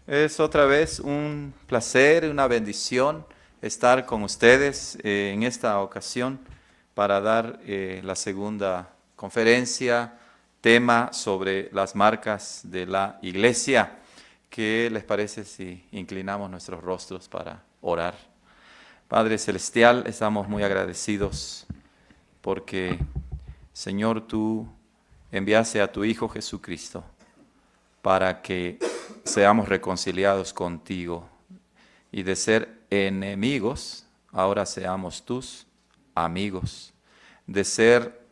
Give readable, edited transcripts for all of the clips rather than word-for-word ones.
Es otra vez un placer, una bendición estar con ustedes en esta ocasión para dar la segunda conferencia, tema sobre las marcas de la iglesia. ¿Qué les parece si inclinamos nuestros rostros para orar? Padre Celestial, estamos muy agradecidos porque, Señor, tú enviaste a tu Hijo Jesucristo para que seamos reconciliados contigo y de ser enemigos, ahora seamos tus amigos. De ser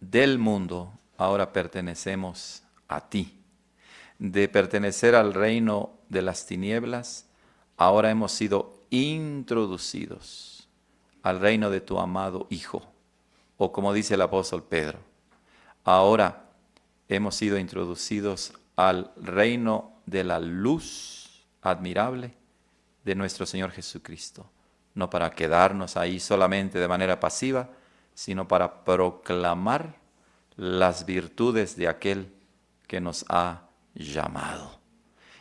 del mundo, ahora pertenecemos a ti. De pertenecer al reino de las tinieblas, ahora hemos sido introducidos al reino de tu amado Hijo. O como dice el apóstol Pedro, ahora hemos sido introducidos al reino de la luz admirable de nuestro Señor Jesucristo. No para quedarnos ahí solamente de manera pasiva, sino para proclamar las virtudes de aquel que nos ha llamado.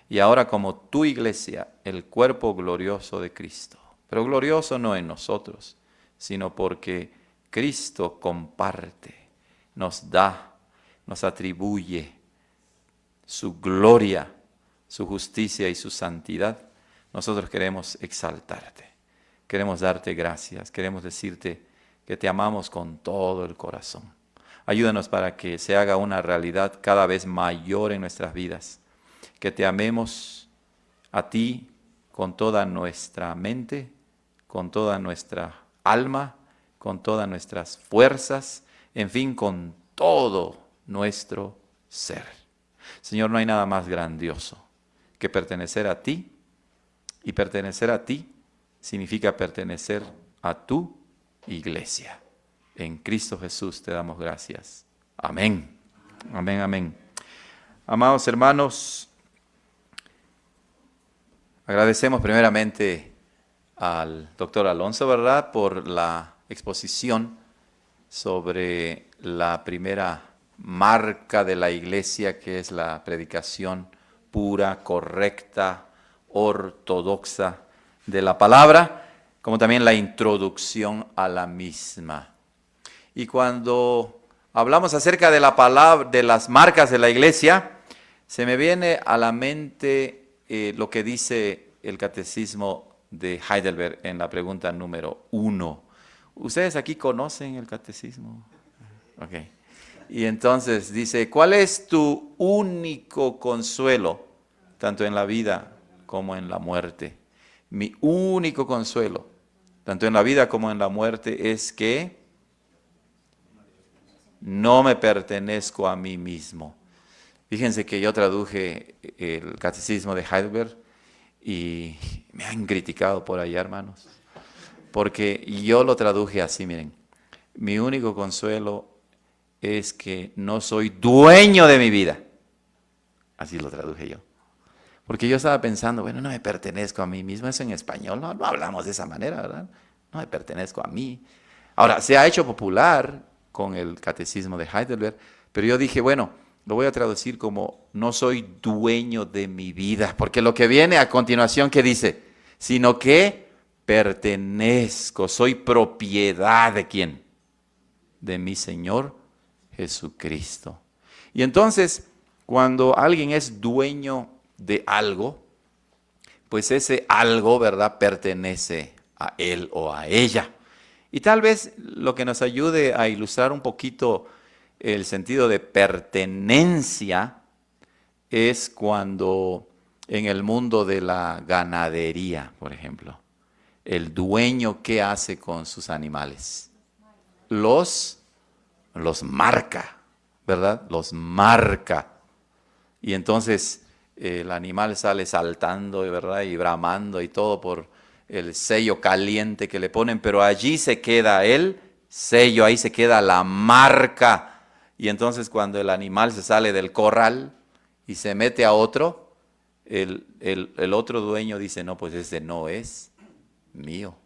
Y ahora como tu iglesia, el cuerpo glorioso de Cristo, pero glorioso no en nosotros, sino porque Cristo comparte, nos da, nos atribuye su gloria, su justicia y su santidad. Nosotros queremos exaltarte, queremos darte gracias, queremos decirte que te amamos con todo el corazón. Ayúdanos para que se haga una realidad cada vez mayor en nuestras vidas, que te amemos a ti con toda nuestra mente, con toda nuestra alma, con todas nuestras fuerzas, en fin, con todo nuestro ser. Señor, no hay nada más grandioso que pertenecer a ti, y pertenecer a ti significa pertenecer a tu iglesia. En Cristo Jesús te damos gracias. Amén. Amén, amén. Amados hermanos, agradecemos primeramente al doctor Alonso, ¿verdad?, por la exposición sobre la primera marca de la iglesia, que es la predicación pura, correcta, ortodoxa de la palabra, como también la introducción a la misma. Y cuando hablamos acerca de la palabra, de las marcas de la iglesia, se me viene a la mente lo que dice el catecismo de Heidelberg en la pregunta número 1. ¿Ustedes aquí conocen el catecismo? Ok. Y entonces dice, ¿cuál es tu único consuelo, tanto en la vida como en la muerte? Mi único consuelo, tanto en la vida como en la muerte, es que no me pertenezco a mí mismo. Fíjense que yo traduje el catecismo de Heidelberg y me han criticado por allá, hermanos, porque yo lo traduje así, miren. Mi único consuelo es que no soy dueño de mi vida. Así lo traduje yo. Porque yo estaba pensando, bueno, no me pertenezco a mí mismo. Eso en español, no hablamos de esa manera, ¿verdad? No me pertenezco a mí. Ahora, se ha hecho popular con el catecismo de Heidelberg, pero yo dije, bueno, lo voy a traducir como no soy dueño de mi vida, porque lo que viene a continuación, ¿qué dice? Sino que pertenezco, soy propiedad ¿de quién? De mi Señor Jesucristo. Y entonces, cuando alguien es dueño de algo, pues ese algo, ¿verdad?, pertenece a él o a ella. Y tal vez lo que nos ayude a ilustrar un poquito el sentido de pertenencia es cuando en el mundo de la ganadería, por ejemplo, el dueño, ¿qué hace con sus animales? Los marca, ¿verdad? Los marca. Y entonces el animal sale saltando, ¿verdad?, y bramando y todo por el sello caliente que le ponen, pero allí se queda el sello, ahí se queda la marca. Y entonces cuando el animal se sale del corral y se mete a otro, el otro dueño dice, no, pues este no es mío,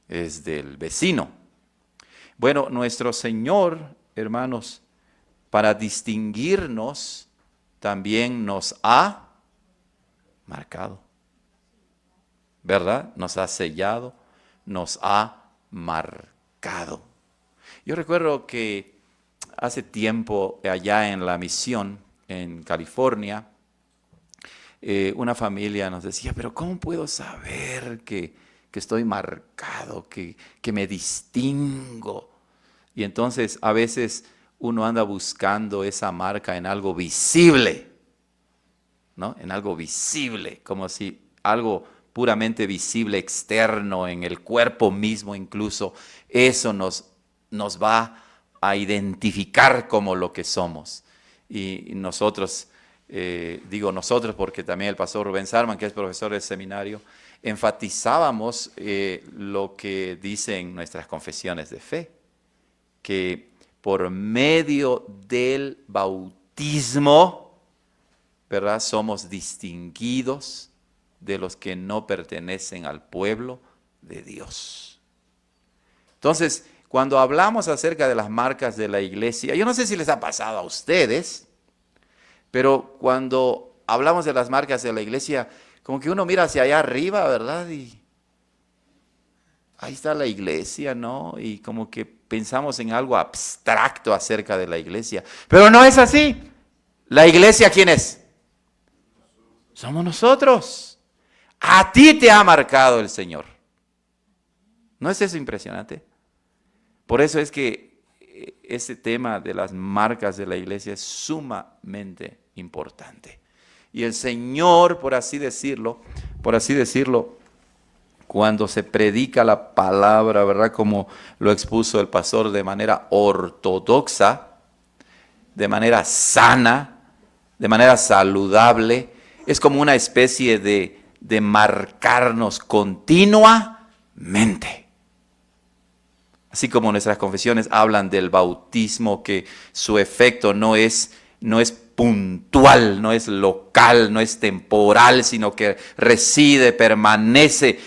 es del vecino. Bueno, nuestro Señor, hermanos, para distinguirnos, también nos ha marcado. ¿Verdad? Nos ha sellado, nos ha marcado. Yo recuerdo que hace tiempo allá en la misión en California, una familia nos decía, pero ¿cómo puedo saber que estoy marcado, que me distingo? Y entonces a veces uno anda buscando esa marca en algo visible, ¿no? En algo visible, como si algo puramente visible, externo, en el cuerpo mismo incluso, eso nos va a identificar como lo que somos. Y nosotros, digo nosotros porque también el pastor Rubén Sarman, que es profesor del seminario, enfatizábamos lo que dicen nuestras confesiones de fe, que por medio del bautismo, ¿verdad?, somos distinguidos de los que no pertenecen al pueblo de Dios. Entonces, cuando hablamos acerca de las marcas de la iglesia, yo no sé si les ha pasado a ustedes, pero cuando hablamos de las marcas de la iglesia, como que uno mira hacia allá arriba, ¿verdad? Y ahí está la iglesia, ¿no? Y como que pensamos en algo abstracto acerca de la iglesia. Pero no es así. ¿La iglesia quién es? Somos nosotros. A ti te ha marcado el Señor. ¿No es eso impresionante? Por eso es que ese tema de las marcas de la iglesia es sumamente importante. Y el Señor, por así decirlo, cuando se predica la palabra, ¿verdad?, como lo expuso el pastor, de manera ortodoxa, de manera sana, de manera saludable, es como una especie de marcarnos continuamente. Así como nuestras confesiones hablan del bautismo, que su efecto no es puntual, no es local, no es temporal, sino que reside, permanece.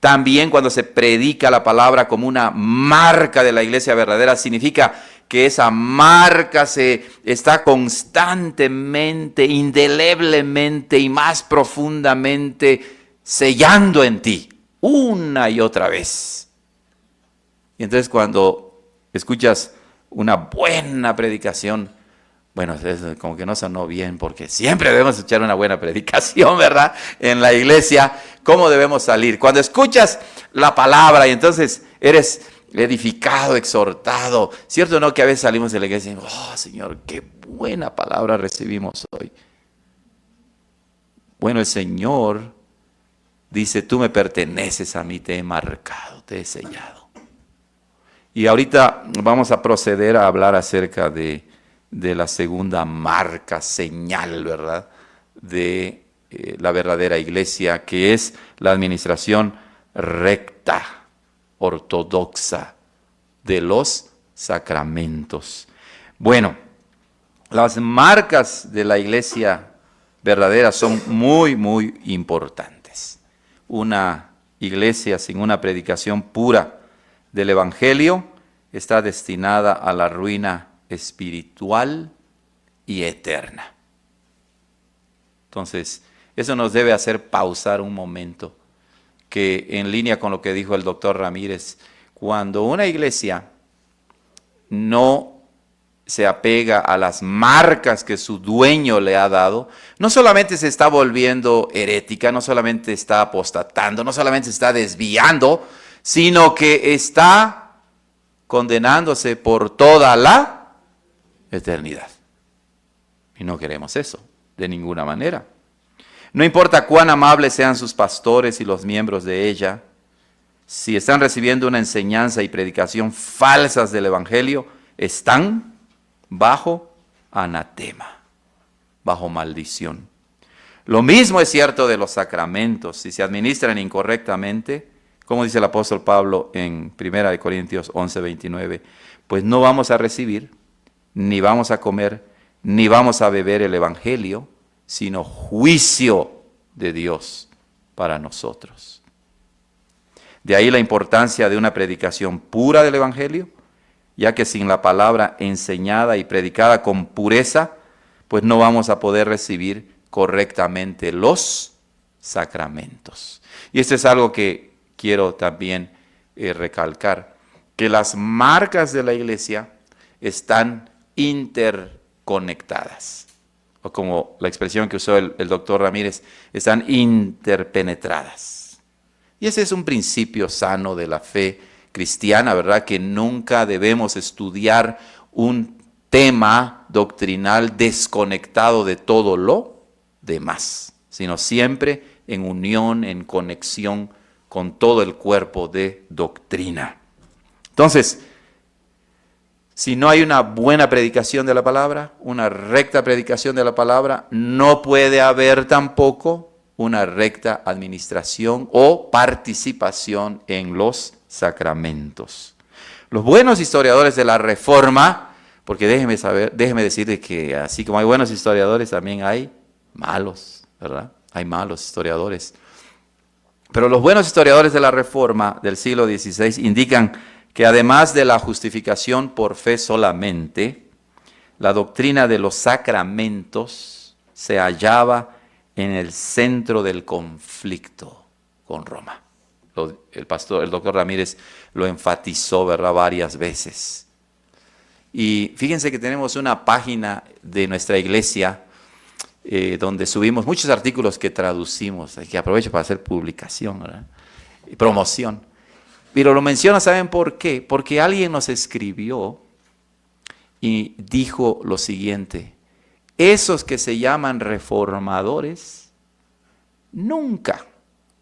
También cuando se predica la palabra como una marca de la iglesia verdadera, significa que esa marca se está constantemente, indeleblemente y más profundamente sellando en ti, una y otra vez. Y entonces cuando escuchas una buena predicación, bueno, es como que no sonó bien, porque siempre debemos escuchar una buena predicación, ¿verdad?, en la iglesia. ¿Cómo debemos salir? Cuando escuchas la palabra y entonces eres edificado, exhortado. ¿Cierto o no que a veces salimos de la iglesia y decimos, oh Señor, qué buena palabra recibimos hoy? Bueno, el Señor dice, tú me perteneces a mí, te he marcado, te he sellado. Y ahorita vamos a proceder a hablar acerca de la segunda marca, señal, ¿verdad?, de la verdadera iglesia, que es la administración recta, ortodoxa de los sacramentos. Bueno, las marcas de la iglesia verdadera son muy, muy importantes. Una iglesia sin una predicación pura del Evangelio está destinada a la ruina espiritual y eterna. Entonces, eso nos debe hacer pausar un momento, que en línea con lo que dijo el doctor Ramírez, cuando una iglesia no se apega a las marcas que su dueño le ha dado, no solamente se está volviendo herética, no solamente está apostatando, no solamente se está desviando, sino que está condenándose por toda la eternidad. Y no queremos eso, de ninguna manera. No importa cuán amables sean sus pastores y los miembros de ella, si están recibiendo una enseñanza y predicación falsas del Evangelio, están bajo anatema, bajo maldición. Lo mismo es cierto de los sacramentos. Si se administran incorrectamente, como dice el apóstol Pablo en 1 Corintios 11:29, pues no vamos a recibir, ni vamos a comer, ni vamos a beber el Evangelio, sino juicio de Dios para nosotros. De ahí la importancia de una predicación pura del Evangelio, ya que sin la palabra enseñada y predicada con pureza, pues no vamos a poder recibir correctamente los sacramentos. Y esto es algo que quiero también recalcar, que las marcas de la iglesia están interconectadas. O como la expresión que usó el doctor Ramírez, están interpenetradas. Y ese es un principio sano de la fe cristiana, ¿verdad? Que nunca debemos estudiar un tema doctrinal desconectado de todo lo demás, sino siempre en unión, en conexión con todo el cuerpo de doctrina. Entonces, si no hay una buena predicación de la palabra, una recta predicación de la palabra, no puede haber tampoco una recta administración o participación en los sacramentos. Los buenos historiadores de la Reforma, porque déjeme decirle que así como hay buenos historiadores, también hay malos, ¿verdad? Hay malos historiadores. Pero los buenos historiadores de la Reforma del siglo XVI indican que además de la justificación por fe solamente, la doctrina de los sacramentos se hallaba en el centro del conflicto con Roma. El doctor Ramírez lo enfatizó, ¿verdad?, varias veces. Y fíjense que tenemos una página de nuestra iglesia donde subimos muchos artículos que traducimos, que aprovecho para hacer publicación, ¿verdad?, y promoción. Pero lo menciono, ¿saben por qué? Porque alguien nos escribió y dijo lo siguiente: esos que se llaman reformadores nunca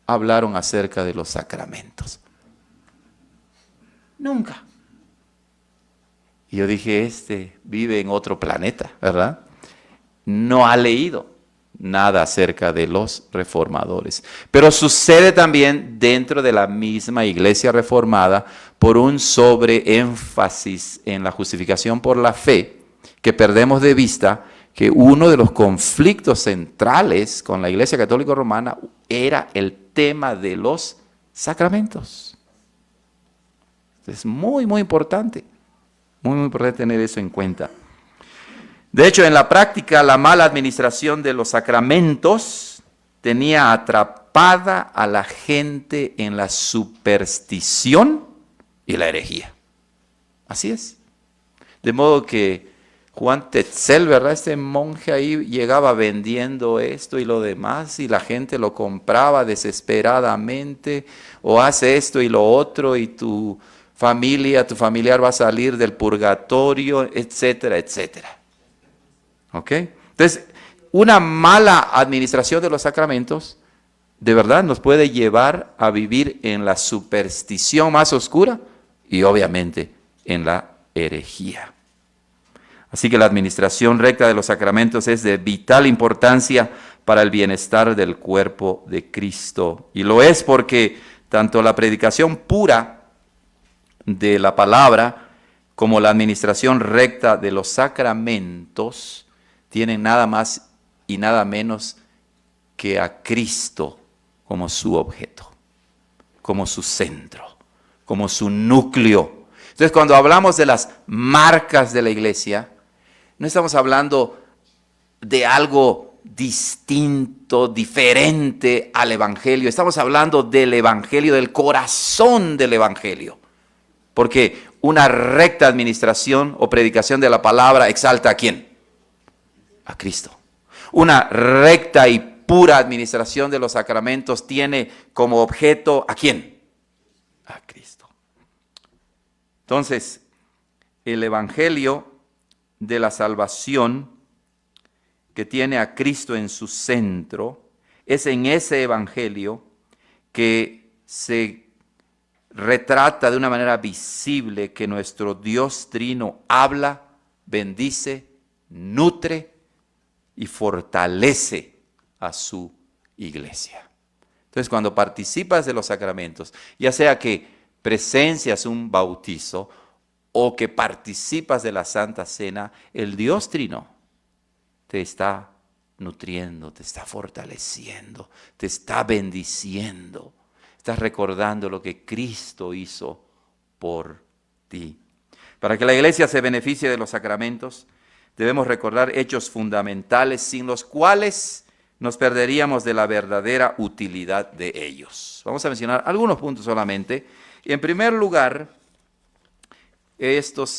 hablaron acerca de los sacramentos. Nunca. Y yo dije, vive en otro planeta, ¿verdad? No ha leído nada acerca de los reformadores. Pero sucede también dentro de la misma iglesia reformada por un sobreénfasis en la justificación por la fe, que perdemos de vista que uno de los conflictos centrales con la Iglesia Católica Romana era el tema de los sacramentos. Es muy, muy importante. Muy, muy importante tener eso en cuenta. De hecho, en la práctica, la mala administración de los sacramentos tenía atrapada a la gente en la superstición y la herejía. Así es. De modo que Juan Tetzel, ¿verdad?, este monje ahí llegaba vendiendo esto y lo demás y la gente lo compraba desesperadamente, o hace esto y lo otro y tu familiar va a salir del purgatorio, etcétera, etcétera. ¿Ok? Entonces, una mala administración de los sacramentos de verdad nos puede llevar a vivir en la superstición más oscura y obviamente en la herejía. Así que la administración recta de los sacramentos es de vital importancia para el bienestar del cuerpo de Cristo. Y lo es porque tanto la predicación pura de la palabra como la administración recta de los sacramentos tienen nada más y nada menos que a Cristo como su objeto, como su centro, como su núcleo. Entonces, cuando hablamos de las marcas de la iglesia, no estamos hablando de algo distinto, diferente al evangelio. Estamos hablando del evangelio, del corazón del evangelio. Porque una recta administración o predicación de la palabra exalta ¿a quién? A Cristo. Una recta y pura administración de los sacramentos tiene como objeto ¿a quién? A Cristo. Entonces, el evangelio de la salvación, que tiene a Cristo en su centro, es en ese evangelio que se retrata de una manera visible que nuestro Dios Trino habla, bendice, nutre y fortalece a su iglesia. Entonces, cuando participas de los sacramentos, ya sea que presencias un bautizo o que participas de la Santa Cena, el Dios Trino te está nutriendo, te está fortaleciendo, te está bendiciendo. Estás recordando lo que Cristo hizo por ti. Para que la iglesia se beneficie de los sacramentos, debemos recordar hechos fundamentales sin los cuales nos perderíamos de la verdadera utilidad de ellos. Vamos a mencionar algunos puntos solamente. En primer lugar, este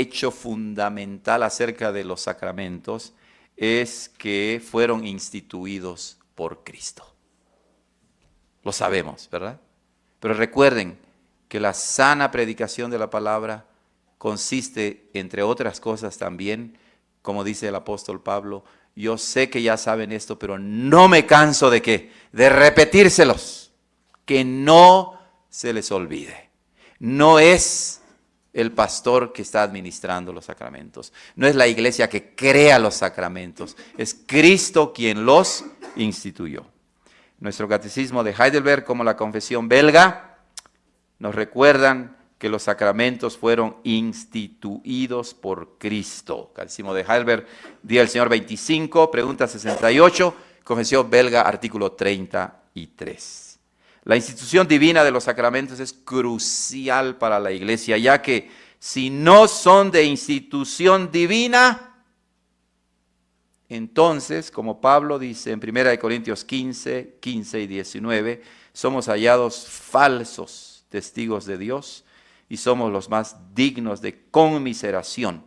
hecho fundamental acerca de los sacramentos es que fueron instituidos por Cristo. Lo sabemos, ¿verdad? Pero recuerden que la sana predicación de la palabra consiste, entre otras cosas también, como dice el apóstol Pablo, yo sé que ya saben esto, pero no me canso de ¿qué? De repetírselos, que no se les olvide. No es el pastor que está administrando los sacramentos, no es la iglesia que crea los sacramentos, es Cristo quien los instituyó. Nuestro catecismo de Heidelberg, como la confesión belga, nos recuerdan que los sacramentos fueron instituidos por Cristo. Catecismo de Heidelberg, Día del Señor 25, pregunta 68, confesión belga, artículo 33. La institución divina de los sacramentos es crucial para la iglesia, ya que si no son de institución divina, entonces, como Pablo dice en 1 Corintios 15 y 19, somos hallados falsos testigos de Dios y somos los más dignos de conmiseración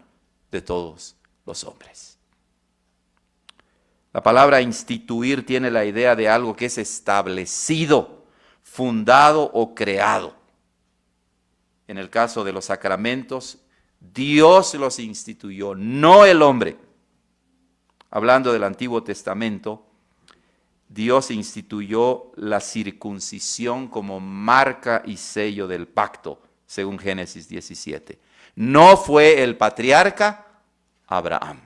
de todos los hombres. La palabra instituir tiene la idea de algo que es establecido, fundado o creado. En el caso de los sacramentos, Dios los instituyó, no el hombre. Hablando del Antiguo Testamento, Dios instituyó la circuncisión como marca y sello del pacto, según Génesis 17. No fue el patriarca Abraham,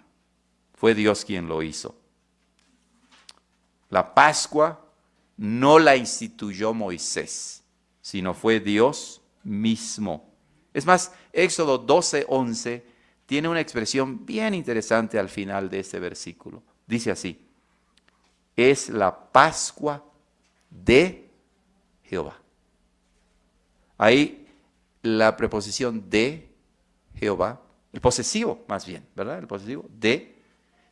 fue Dios quien lo hizo. La Pascua no la instituyó Moisés, sino fue Dios mismo. Es más, Éxodo 12:11 tiene una expresión bien interesante al final de este versículo. Dice así: es la Pascua de Jehová. Ahí la preposición de Jehová, el posesivo más bien, ¿verdad? El posesivo de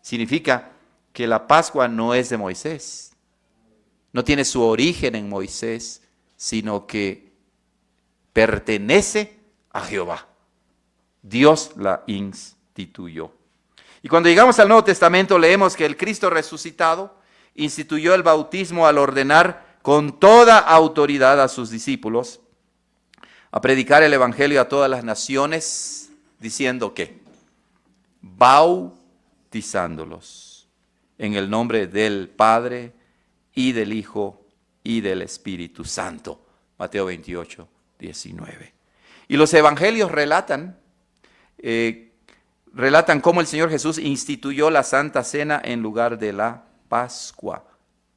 significa que la Pascua no es de Moisés, no tiene su origen en Moisés, sino que pertenece a Jehová. Dios la instituyó. Y cuando llegamos al Nuevo Testamento leemos que el Cristo resucitado instituyó el bautismo al ordenar con toda autoridad a sus discípulos a predicar el evangelio a todas las naciones, diciendo que bautizándolos en el nombre del Padre y del Hijo y del Espíritu Santo. Mateo 28:19. Y los evangelios relatan cómo el Señor Jesús instituyó la Santa Cena en lugar de la Pascua.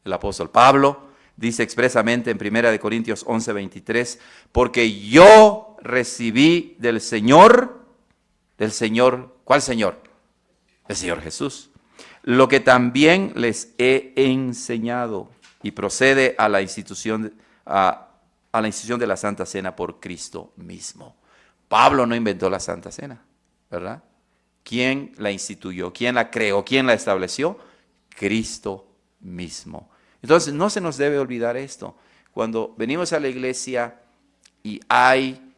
El apóstol Pablo dice expresamente en 1 Corintios 11:23, porque yo recibí del Señor, ¿cuál Señor? El Señor Jesús. Lo que también les he enseñado, y procede a la institución de la Santa Cena por Cristo mismo. Pablo no inventó la Santa Cena, ¿verdad? ¿Quién la instituyó? ¿Quién la creó? ¿Quién la estableció? Cristo mismo. Entonces, no se nos debe olvidar esto. Cuando venimos a la iglesia y hay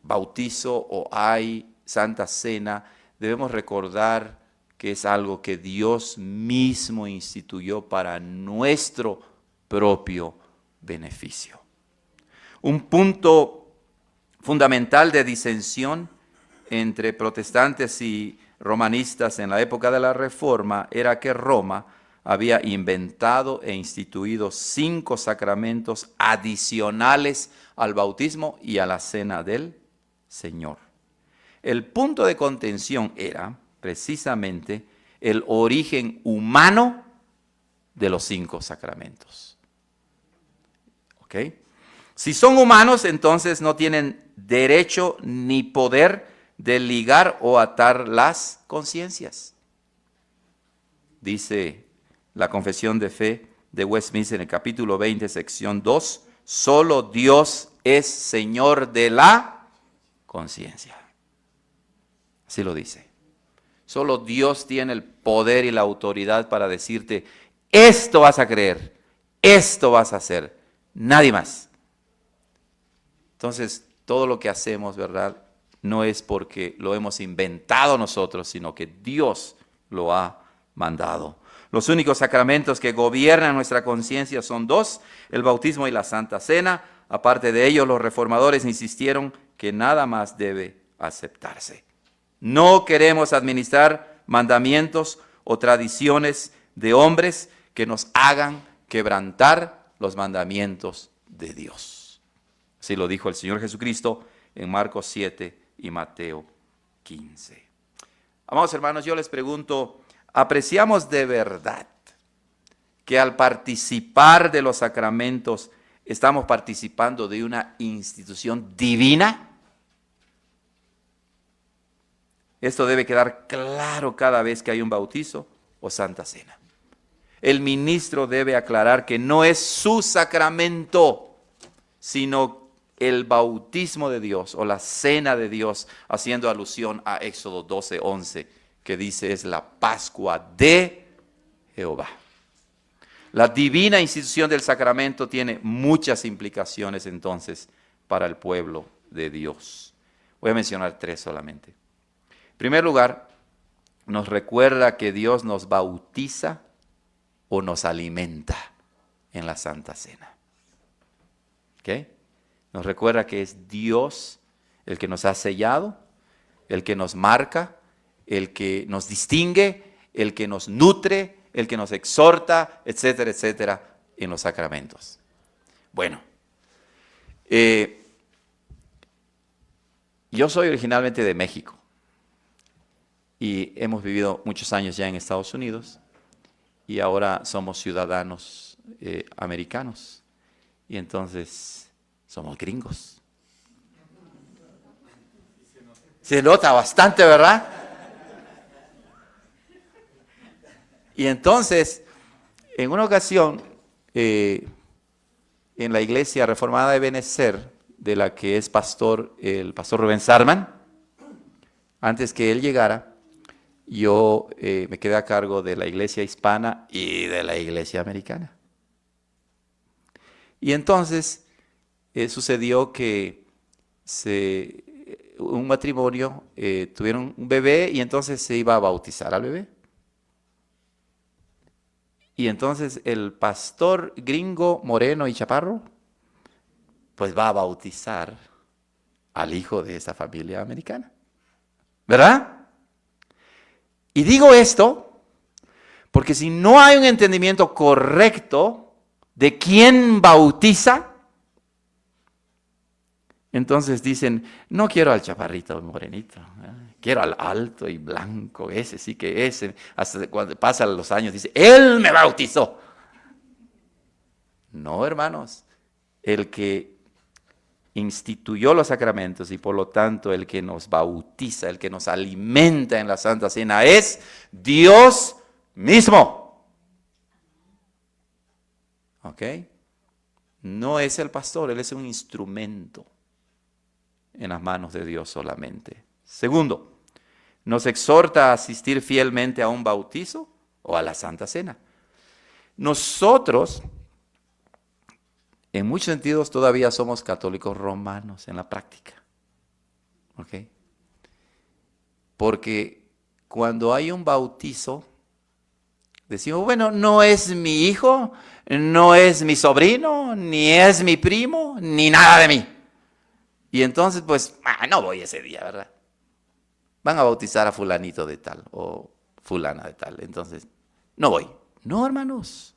bautizo o hay Santa Cena, debemos recordar que es algo que Dios mismo instituyó para nuestro propio beneficio. Un punto fundamental de disensión entre protestantes y romanistas en la época de la Reforma era que Roma había inventado e instituido 5 sacramentos adicionales al bautismo y a la cena del Señor. El punto de contención era precisamente el origen humano de los 5 sacramentos. ¿Ok? Si son humanos, entonces no tienen derecho ni poder de ligar o atar las conciencias. Dice la Confesión de Fe de Westminster en el capítulo 20, sección 2, solo Dios es Señor de la conciencia. Así lo dice. Solo Dios tiene el poder y la autoridad para decirte, esto vas a creer, esto vas a hacer, nadie más. Entonces, todo lo que hacemos, ¿verdad? No es porque lo hemos inventado nosotros, sino que Dios lo ha mandado. Los únicos sacramentos que gobiernan nuestra conciencia son dos, el bautismo y la Santa Cena. Aparte de ello, los reformadores insistieron que nada más debe aceptarse. No queremos administrar mandamientos o tradiciones de hombres que nos hagan quebrantar los mandamientos de Dios. Así lo dijo el Señor Jesucristo en Marcos 7 y Mateo 15. Amados hermanos, yo les pregunto, ¿apreciamos de verdad que al participar de los sacramentos estamos participando de una institución divina? Esto debe quedar claro cada vez que hay un bautizo o Santa Cena. El ministro debe aclarar que no es su sacramento, sino el bautismo de Dios o la cena de Dios, haciendo alusión a Éxodo 12:11, que dice es la Pascua de Jehová. La divina institución del sacramento tiene muchas implicaciones entonces para el pueblo de Dios. Voy a mencionar 3 solamente. En primer lugar, nos recuerda que Dios nos bautiza o nos alimenta en la Santa Cena. ¿Ok? Nos recuerda que es Dios el que nos ha sellado, el que nos marca, el que nos distingue, el que nos nutre, el que nos exhorta, etcétera, etcétera, en los sacramentos. Bueno, yo soy originalmente de México y hemos vivido muchos años ya en Estados Unidos y ahora somos ciudadanos americanos y entonces somos gringos. Se nota bastante, ¿verdad? Y entonces, en una ocasión, en la iglesia reformada de Benecer, de la que es pastor, el pastor Rubén Sarman, antes que él llegara, yo me quedé a cargo de la iglesia hispana y de la iglesia americana. Y entonces sucedió que un matrimonio tuvieron un bebé y entonces se iba a bautizar al bebé. Y entonces el pastor gringo, moreno y chaparro, pues va a bautizar al hijo de esa familia americana. ¿Verdad? Y digo esto porque si no hay un entendimiento correcto de quién bautiza, entonces dicen, no quiero al chaparrito morenito, quiero al alto y blanco, ese sí que ese, hasta cuando pasan los años dice, él me bautizó. No, hermanos, el que instituyó los sacramentos y por lo tanto el que nos bautiza, el que nos alimenta en la Santa Cena es Dios mismo. ¿Ok? No es el pastor, él es un instrumento en las manos de Dios solamente. Segundo, nos exhorta a asistir fielmente a un bautizo o a la Santa Cena. Nosotros, en muchos sentidos, todavía somos católicos romanos en la práctica. ¿Ok? Porque cuando hay un bautizo, decimos, bueno, no es mi hijo, no es mi sobrino, ni es mi primo, ni nada de mí. Y entonces, pues, no voy ese día, ¿verdad? Van a bautizar a fulanito de tal o fulana de tal. Entonces, no voy. No, hermanos.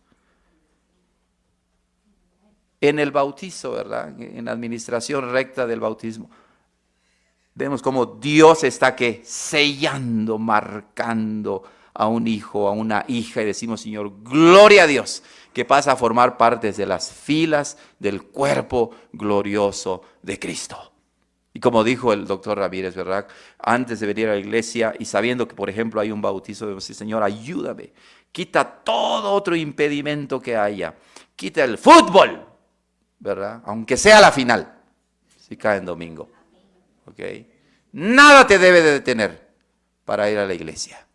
En el bautizo, ¿verdad? En la administración recta del bautismo, vemos cómo Dios está que sellando, marcando a un hijo, a una hija, y decimos, Señor, gloria a Dios, que pasa a formar parte de las filas del cuerpo glorioso de Cristo. Y como dijo el doctor Ramírez, ¿verdad? Antes de venir a la iglesia y sabiendo que, por ejemplo, hay un bautizo, debemos decir, Señor, ayúdame, quita todo otro impedimento que haya, quita el fútbol, ¿verdad? Aunque sea la final, si cae en domingo. ¿Ok? Nada te debe de detener para ir a la iglesia.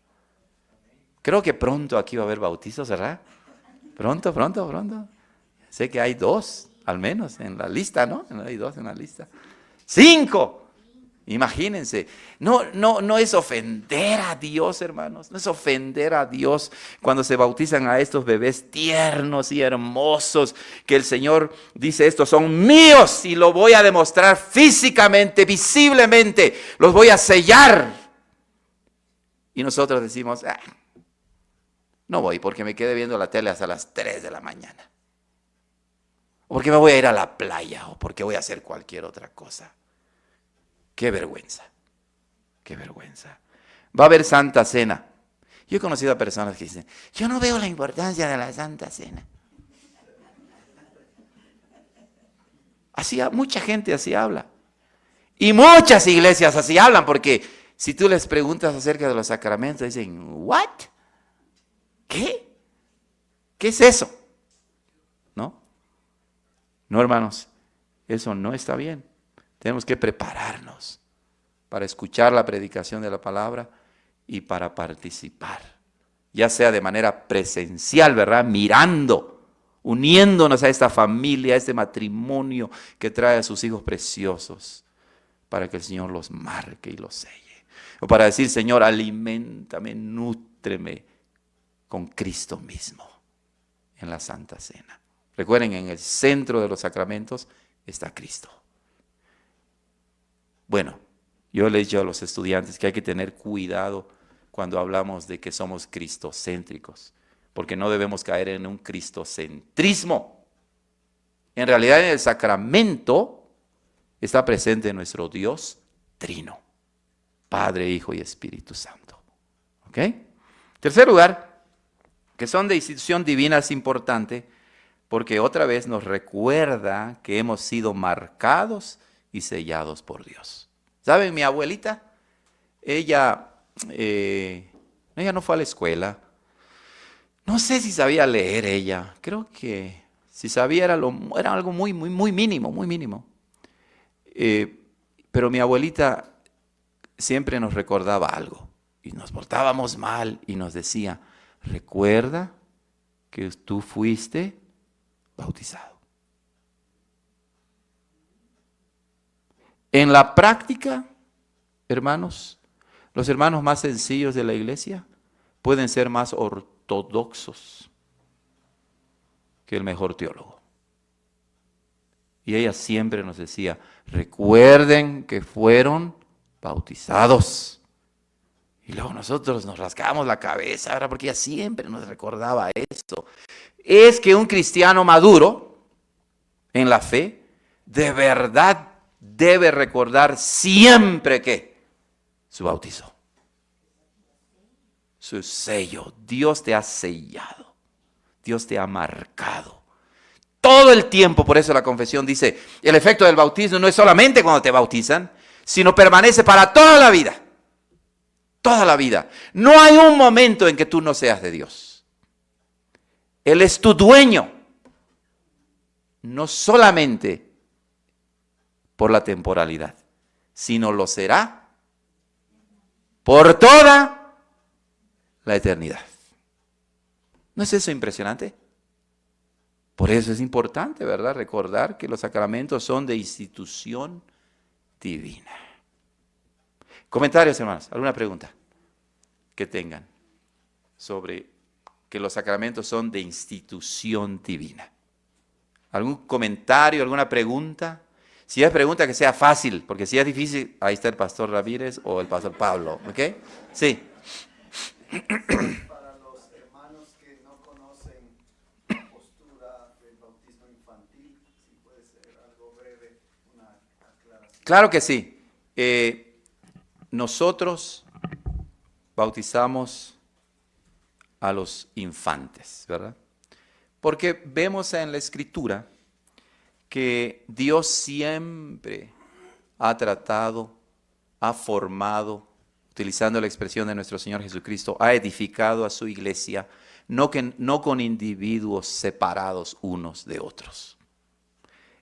Creo que pronto aquí va a haber bautizos, ¿verdad? Pronto. Sé que hay 2, al menos, en la lista, ¿no? Hay 2 en la lista. 5. Imagínense. No es ofender a Dios, hermanos. No es ofender a Dios cuando se bautizan a estos bebés tiernos y hermosos, que el Señor dice, estos son míos y lo voy a demostrar físicamente, visiblemente. Los voy a sellar. Y nosotros decimos, no voy porque me quedé viendo la tele hasta las 3 de la mañana. O porque me voy a ir a la playa, o porque voy a hacer cualquier otra cosa. Qué vergüenza, qué vergüenza. Va a haber Santa Cena. Yo he conocido a personas que dicen, yo no veo la importancia de la Santa Cena. Mucha gente así habla. Y muchas iglesias así hablan, porque si tú les preguntas acerca de los sacramentos, dicen, ¿what? ¿Qué? ¿Qué es eso? No, hermanos, eso no está bien. Tenemos que prepararnos para escuchar la predicación de la palabra y para participar, ya sea de manera presencial, ¿verdad? Mirando, uniéndonos a esta familia, a este matrimonio que trae a sus hijos preciosos, para que el Señor los marque y los selle. O para decir, Señor, aliméntame, nútreme con Cristo mismo en la Santa Cena. Recuerden, en el centro de los sacramentos está Cristo. Bueno, yo le he dicho a los estudiantes que hay que tener cuidado cuando hablamos de que somos cristocéntricos, porque no debemos caer en un cristocentrismo. En realidad, en el sacramento está presente nuestro Dios trino, Padre, Hijo y Espíritu Santo. ¿Ok? Tercer lugar, que son de institución divina, es importante, porque otra vez nos recuerda que hemos sido marcados y sellados por Dios. ¿Saben? Mi abuelita, ella no fue a la escuela. No sé si sabía leer ella. Creo que si sabía era algo muy mínimo, muy mínimo. Pero mi abuelita siempre nos recordaba algo. Y nos portábamos mal y nos decía, recuerda que tú fuiste bautizado. En la práctica, hermanos, los hermanos más sencillos de la iglesia pueden ser más ortodoxos que el mejor teólogo. Y ella siempre nos decía, recuerden que fueron bautizados. Y luego nosotros nos rascábamos la cabeza, ¿verdad? Porque ella siempre nos recordaba eso. Es que un cristiano maduro en la fe, de verdad debe recordar siempre que su bautizo, su sello. Dios te ha sellado, Dios te ha marcado. Todo el tiempo, por eso la confesión dice, el efecto del bautismo no es solamente cuando te bautizan, sino permanece para toda la vida. Toda la vida. No hay un momento en que tú no seas de Dios. Él es tu dueño. No solamente por la temporalidad, sino lo será por toda la eternidad. ¿No es eso impresionante? Por eso es importante, ¿verdad?, recordar que los sacramentos son de institución divina. Comentarios, hermanos, ¿alguna pregunta que tengan sobre que los sacramentos son de institución divina? ¿Algún comentario, alguna pregunta? Si es pregunta, que sea fácil, porque si es difícil, ahí está el pastor Ramírez o el pastor Pablo, ¿ok? Sí. Para los hermanos que no conocen la postura del bautismo infantil, si puede ser algo breve, una aclaración. Claro que sí. Nosotros bautizamos a los infantes, ¿verdad? Porque vemos en la Escritura que Dios siempre ha tratado, ha formado, utilizando la expresión de nuestro Señor Jesucristo, ha edificado a su iglesia, no con individuos separados unos de otros.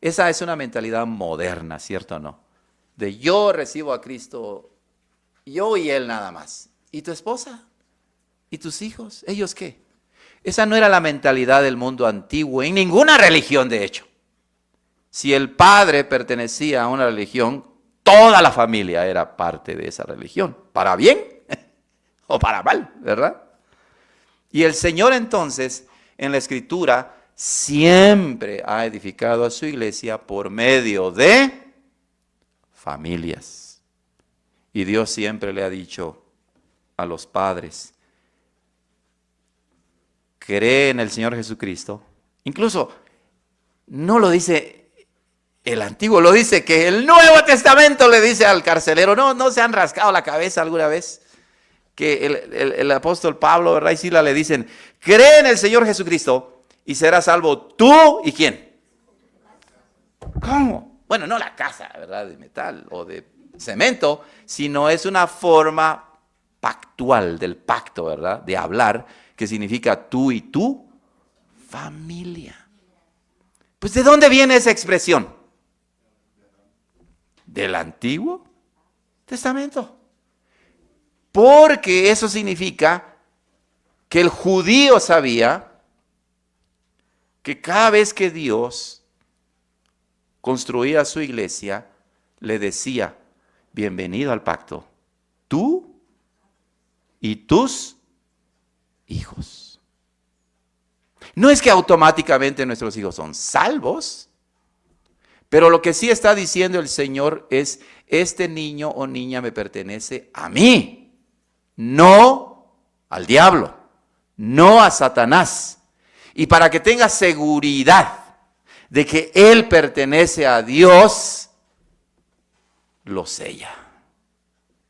Esa es una mentalidad moderna, ¿cierto o no? De yo recibo a Cristo, yo y Él nada más. ¿Y tu esposa? ¿Y tus hijos? ¿Ellos qué? Esa no era la mentalidad del mundo antiguo, en ninguna religión de hecho. Si el padre pertenecía a una religión, toda la familia era parte de esa religión, para bien o para mal, ¿verdad? Y el Señor entonces, en la Escritura, siempre ha edificado a su iglesia por medio de familias. Y Dios siempre le ha dicho a los padres, cree en el Señor Jesucristo. Incluso no lo dice el Antiguo, lo dice que el Nuevo Testamento le dice al carcelero. No se han rascado la cabeza alguna vez que el apóstol Pablo, ¿verdad? Y Sila le dicen, cree en el Señor Jesucristo y serás salvo tú y ¿quién? ¿Cómo? Bueno, no la casa, ¿verdad? De metal o de cemento, sino es una forma pactual del pacto, ¿verdad? De hablar, que significa tú y tu familia. Pues ¿de dónde viene esa expresión? Del Antiguo Testamento. Porque eso significa que el judío sabía que cada vez que Dios construía su iglesia, le decía, bienvenido al pacto, tú y tus hijos. No es que automáticamente nuestros hijos son salvos, pero lo que sí está diciendo el Señor es, este niño o niña me pertenece a mí. No al diablo, no a Satanás. Y para que tenga seguridad de que él pertenece a Dios, lo sella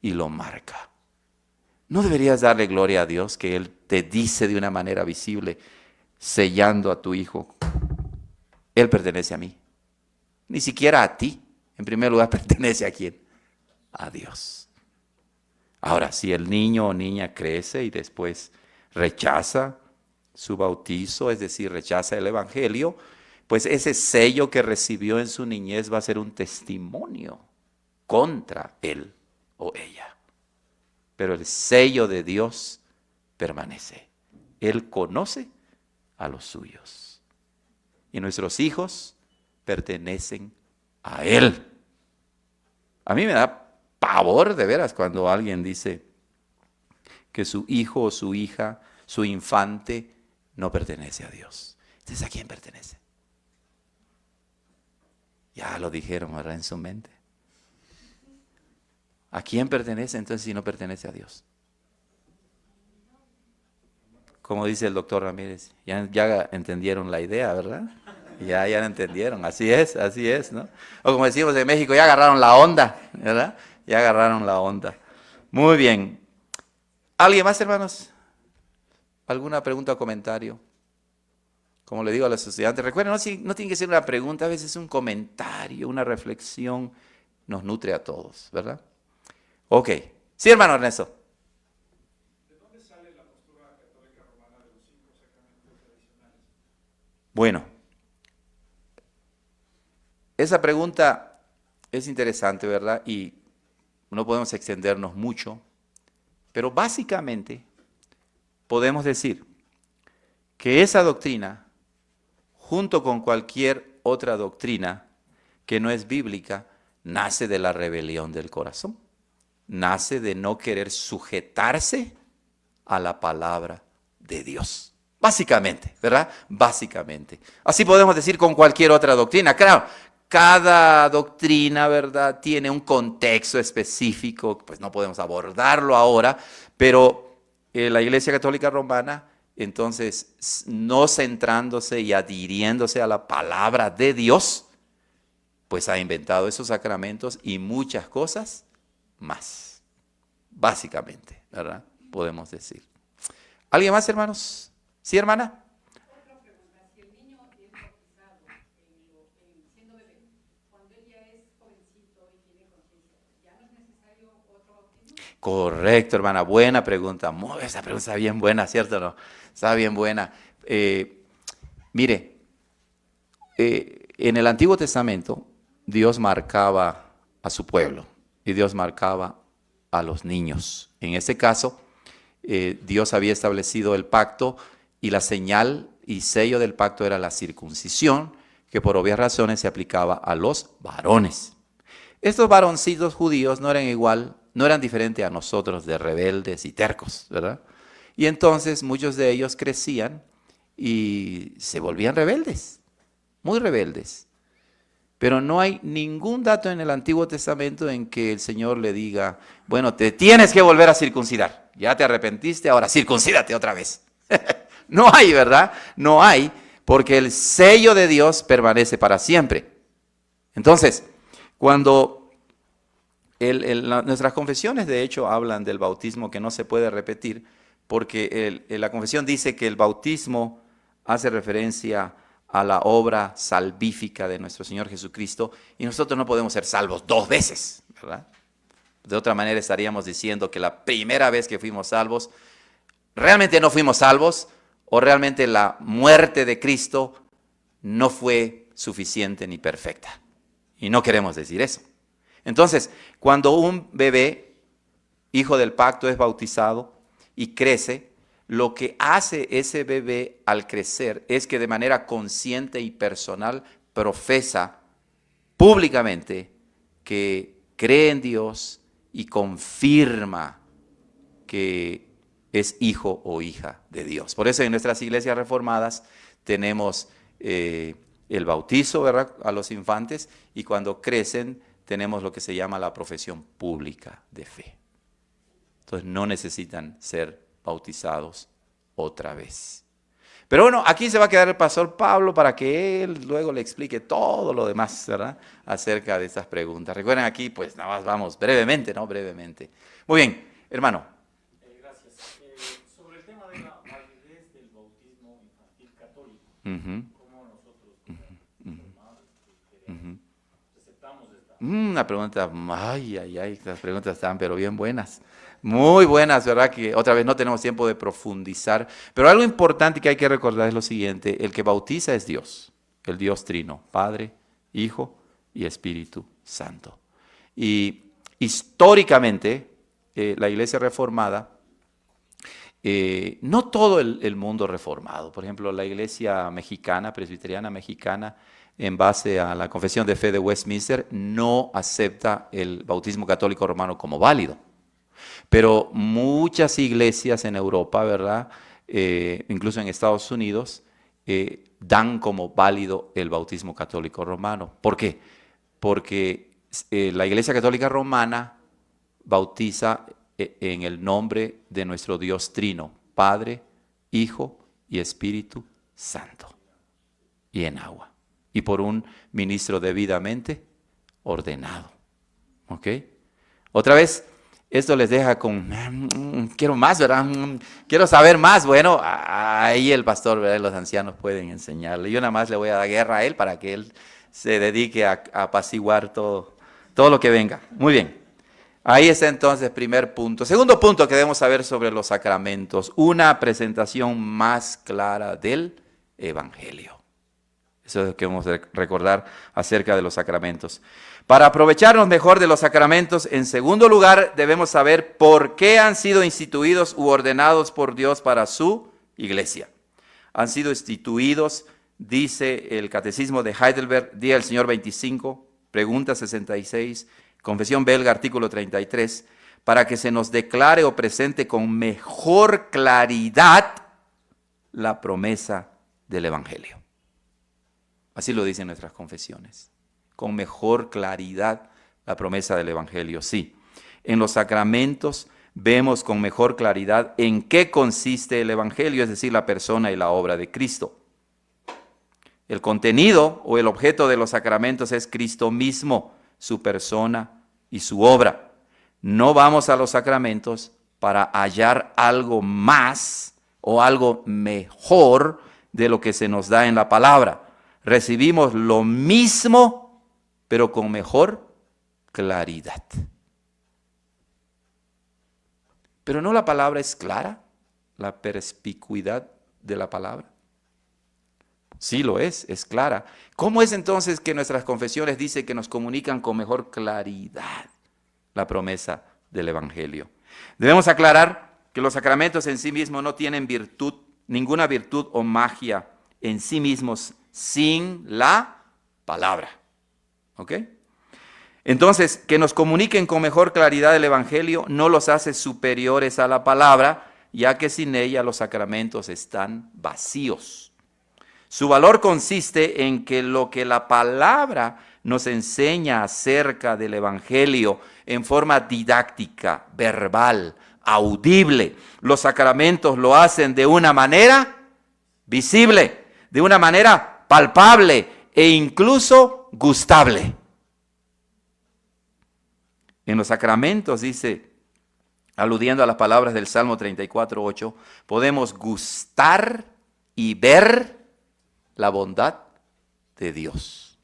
y lo marca. ¿No deberías darle gloria a Dios que Él te dice de una manera visible, sellando a tu hijo, Él pertenece a mí? Ni siquiera a ti. En primer lugar, pertenece a quién? A Dios. Ahora, si el niño o niña crece y después rechaza su bautizo, es decir, rechaza el evangelio, pues ese sello que recibió en su niñez va a ser un testimonio contra él o ella. Pero el sello de Dios permanece. Él conoce a los suyos. Y nuestros hijos pertenecen a Él. A mí me da pavor de veras cuando alguien dice que su hijo o su hija, su infante, no pertenece a Dios. Entonces, ¿a quién pertenece? Ya lo dijeron, ¿verdad? En su mente. ¿A quién pertenece entonces si no pertenece a Dios? Como dice el doctor Ramírez, ya entendieron la idea, ¿verdad? Ya la entendieron, así es, ¿no? O como decimos en México, ya agarraron la onda, ¿verdad? Ya agarraron la onda. Muy bien. ¿Alguien más, hermanos? ¿Alguna pregunta o comentario? Como le digo a los estudiantes, recuerden, no tiene que ser una pregunta, a veces un comentario, una reflexión, nos nutre a todos, ¿verdad? Ok. Sí, hermano Ernesto. ¿De dónde sale la postura católica romana de los 5 sacramentos tradicionales? Bueno, esa pregunta es interesante, ¿verdad? Y no podemos extendernos mucho, pero básicamente podemos decir que esa doctrina, junto con cualquier otra doctrina que no es bíblica, nace de la rebelión del corazón. Nace de no querer sujetarse a la palabra de Dios. Básicamente, ¿verdad? Básicamente. Así podemos decir con cualquier otra doctrina. Claro, cada doctrina, ¿verdad?, tiene un contexto específico, pues no podemos abordarlo ahora, pero la Iglesia Católica Romana, entonces, no centrándose y adhiriéndose a la palabra de Dios, pues ha inventado esos sacramentos y muchas cosas más, básicamente, ¿verdad? Podemos decir. ¿Alguien más, hermanos? ¿Sí, hermana? Otra pregunta, si el niño es bautizado siendo bebé, cuando él ya es jovencito y tiene conciencia, ¿ya no es necesario otro bautismo? Correcto, hermana, buena pregunta. Esa pregunta está bien buena, ¿cierto o no? Está bien buena. Mire, en el Antiguo Testamento, Dios marcaba a su pueblo y Dios marcaba a los niños. En este caso, Dios había establecido el pacto y la señal y sello del pacto era la circuncisión, que por obvias razones se aplicaba a los varones. Estos varoncitos judíos no eran diferentes a nosotros, de rebeldes y tercos, ¿verdad? Y entonces muchos de ellos crecían y se volvían rebeldes, muy rebeldes. Pero no hay ningún dato en el Antiguo Testamento en que el Señor le diga, bueno, te tienes que volver a circuncidar. Ya te arrepentiste, ahora circuncídate otra vez. No hay, ¿verdad? No hay, porque el sello de Dios permanece para siempre. Entonces, cuando nuestras confesiones de hecho hablan del bautismo que no se puede repetir, porque la confesión dice que el bautismo hace referencia a la obra salvífica de nuestro Señor Jesucristo y nosotros no podemos ser salvos 2 veces, ¿verdad? De otra manera estaríamos diciendo que la primera vez que fuimos salvos, realmente no fuimos salvos o realmente la muerte de Cristo no fue suficiente ni perfecta. Y no queremos decir eso. Entonces, cuando un bebé, hijo del pacto, es bautizado y crece, lo que hace ese bebé al crecer es que de manera consciente y personal profesa públicamente que cree en Dios y confirma que es hijo o hija de Dios. Por eso en nuestras iglesias reformadas tenemos el bautizo, ¿verdad?, a los infantes, y cuando crecen tenemos lo que se llama la profesión pública de fe. Entonces no necesitan ser bautizados otra vez. Pero bueno, aquí se va a quedar el pastor Pablo para que él luego le explique todo lo demás, ¿verdad?, acerca de estas preguntas. Recuerden aquí, pues nada más vamos brevemente, ¿no? Brevemente. Muy bien, hermano. Gracias. Sobre el tema de la validez del bautismo infantil católico, ¿cómo nosotros, queremos, aceptamos esta? Una pregunta, las preguntas están pero bien buenas. Muy buenas, ¿verdad? Que otra vez no tenemos tiempo de profundizar. Pero algo importante que hay que recordar es lo siguiente: el que bautiza es Dios, el Dios trino, Padre, Hijo y Espíritu Santo. Y históricamente, la Iglesia reformada, no todo el mundo reformado, por ejemplo, la Iglesia mexicana, presbiteriana mexicana, en base a la Confesión de Fe de Westminster, no acepta el bautismo católico romano como válido. Pero muchas iglesias en Europa, ¿verdad?, incluso en Estados Unidos, dan como válido el bautismo católico romano. ¿Por qué? Porque la Iglesia Católica Romana bautiza en el nombre de nuestro Dios trino, Padre, Hijo y Espíritu Santo, y en agua, y por un ministro debidamente ordenado. ¿Ok? Otra vez, esto les deja con, quiero más, ¿verdad? Quiero saber más. Bueno, ahí el pastor, ¿verdad?, los ancianos pueden enseñarle. Yo nada más le voy a dar guerra a él para que él se dedique a apaciguar todo lo que venga. Muy bien. Ahí está entonces primer punto. Segundo punto que debemos saber sobre los sacramentos: una presentación más clara del Evangelio. Eso es lo que debemos recordar acerca de los sacramentos. Para aprovecharnos mejor de los sacramentos, en segundo lugar, debemos saber por qué han sido instituidos u ordenados por Dios para su iglesia. Han sido instituidos, dice el Catecismo de Heidelberg, Día del Señor 25, pregunta 66, Confesión Belga, artículo 33, para que se nos declare o presente con mejor claridad la promesa del Evangelio. Así lo dicen nuestras confesiones. Con mejor claridad la promesa del Evangelio. Sí, en los sacramentos vemos con mejor claridad en qué consiste el Evangelio, es decir, la persona y la obra de Cristo. El contenido o el objeto de los sacramentos es Cristo mismo, su persona y su obra. No vamos a los sacramentos para hallar algo más o algo mejor de lo que se nos da en la palabra. Recibimos lo mismo, pero con mejor claridad. Pero no la palabra es clara, la perspicuidad de la palabra. Sí lo es clara. ¿Cómo es entonces que nuestras confesiones dicen que nos comunican con mejor claridad la promesa del Evangelio? Debemos aclarar que los sacramentos en sí mismos no tienen virtud, ninguna virtud o magia en sí mismos sin la palabra. ¿Ok? Entonces, que nos comuniquen con mejor claridad el Evangelio no los hace superiores a la palabra, ya que sin ella los sacramentos están vacíos. Su valor consiste en que lo que la palabra nos enseña acerca del Evangelio en forma didáctica, verbal, audible, los sacramentos lo hacen de una manera visible, de una manera palpable e incluso gustable. En los sacramentos, dice, aludiendo a las palabras del Salmo 34:8, podemos gustar y ver la bondad de Dios.